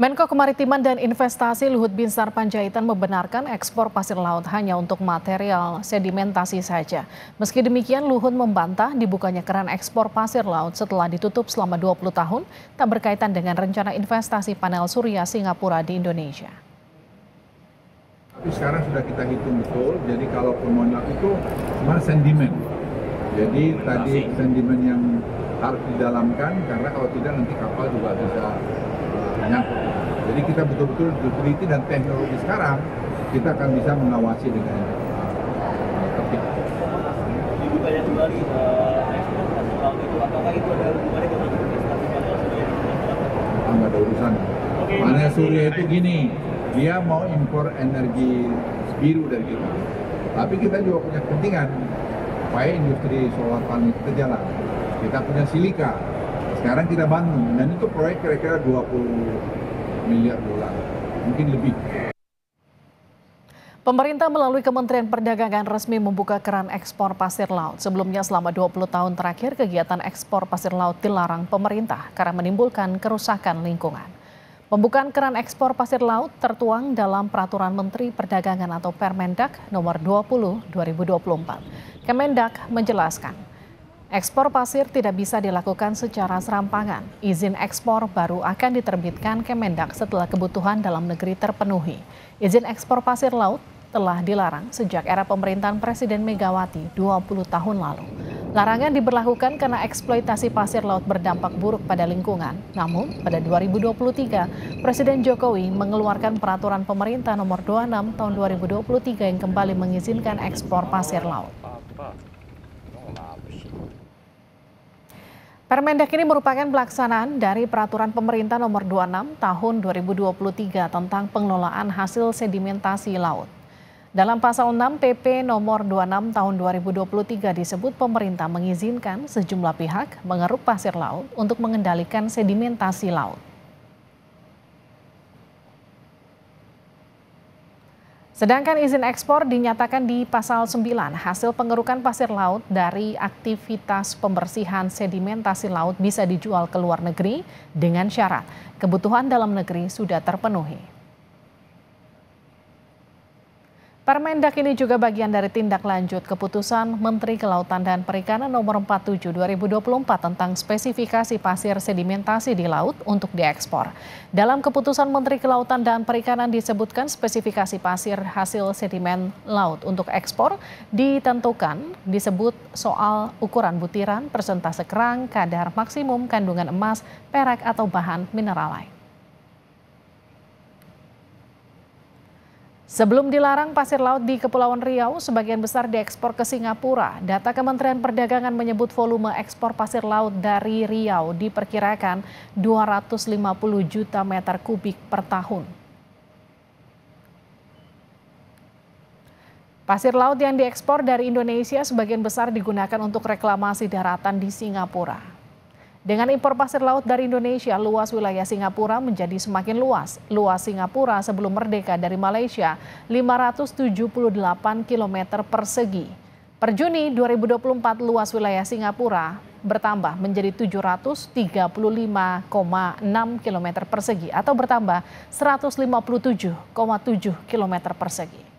Menko Kemaritiman dan Investasi Luhut Binsar Panjaitan membenarkan ekspor pasir laut hanya untuk material sedimentasi saja. Meski demikian, Luhut membantah dibukanya keran ekspor pasir laut setelah ditutup selama 20 tahun, tak berkaitan dengan rencana investasi panel surya Singapura di Indonesia. Tapi sekarang sudah kita hitung betul, jadi kalau pemohon itu cuma sentimen. Jadi tadi sentimen yang harus didalamkan, karena kalau tidak nanti kapal juga bisa nyangkut. Jadi kita betul-betul utility dan teknologi sekarang kita akan bisa mengawasi dengan tertib. Dibukanya kembali ekspor pasir laut itu, apakah itu ada hubungannya dengan investasi panel surya? Nggak ada urusan. Panel surya itu gini, dia mau impor energi biru dari kita. Tapi kita juga punya kepentingan supaya industri solar panel kita jalan. Kita punya silika. Sekarang kita bangun, dan itu proyek kira-kira 20 miliar dolar, mungkin lebih. Pemerintah melalui Kementerian Perdagangan resmi membuka keran ekspor pasir laut. Sebelumnya selama 20 tahun terakhir, kegiatan ekspor pasir laut dilarang pemerintah karena menimbulkan kerusakan lingkungan. Pembukaan keran ekspor pasir laut tertuang dalam Peraturan Menteri Perdagangan atau Permendak Nomor 20 2024. Kemendak menjelaskan, ekspor pasir tidak bisa dilakukan secara serampangan. Izin ekspor baru akan diterbitkan Kemendak setelah kebutuhan dalam negeri terpenuhi. Izin ekspor pasir laut telah dilarang sejak era pemerintahan Presiden Megawati 20 tahun lalu. Larangan diberlakukan karena eksploitasi pasir laut berdampak buruk pada lingkungan. Namun, pada 2023, Presiden Jokowi mengeluarkan peraturan pemerintah nomor 26 tahun 2023 yang kembali mengizinkan ekspor pasir laut. Permendak ini merupakan pelaksanaan dari Peraturan Pemerintah Nomor 26 Tahun 2023 tentang pengelolaan hasil sedimentasi laut. Dalam pasal 6 PP Nomor 26 Tahun 2023 disebut pemerintah mengizinkan sejumlah pihak mengeruk pasir laut untuk mengendalikan sedimentasi laut. Sedangkan izin ekspor dinyatakan di pasal 9, hasil pengerukan pasir laut dari aktivitas pembersihan sedimentasi laut bisa dijual ke luar negeri dengan syarat kebutuhan dalam negeri sudah terpenuhi. Permendak ini juga bagian dari tindak lanjut keputusan Menteri Kelautan dan Perikanan Nomor 47 2024 tentang spesifikasi pasir sedimentasi di laut untuk diekspor. Dalam keputusan Menteri Kelautan dan Perikanan disebutkan spesifikasi pasir hasil sedimen laut untuk ekspor ditentukan disebut soal ukuran butiran, persentase kerang, kadar maksimum kandungan emas, perak atau bahan mineral lain. Sebelum dilarang pasir laut di Kepulauan Riau, sebagian besar diekspor ke Singapura. Data Kementerian Perdagangan menyebut volume ekspor pasir laut dari Riau diperkirakan 250 juta meter kubik per tahun. Pasir laut yang diekspor dari Indonesia sebagian besar digunakan untuk reklamasi daratan di Singapura. Dengan impor pasir laut dari Indonesia, luas wilayah Singapura menjadi semakin luas. Luas Singapura sebelum merdeka dari Malaysia 578 km persegi. Per Juni 2024, luas wilayah Singapura bertambah menjadi 735,6 km persegi atau bertambah 157,7 km persegi.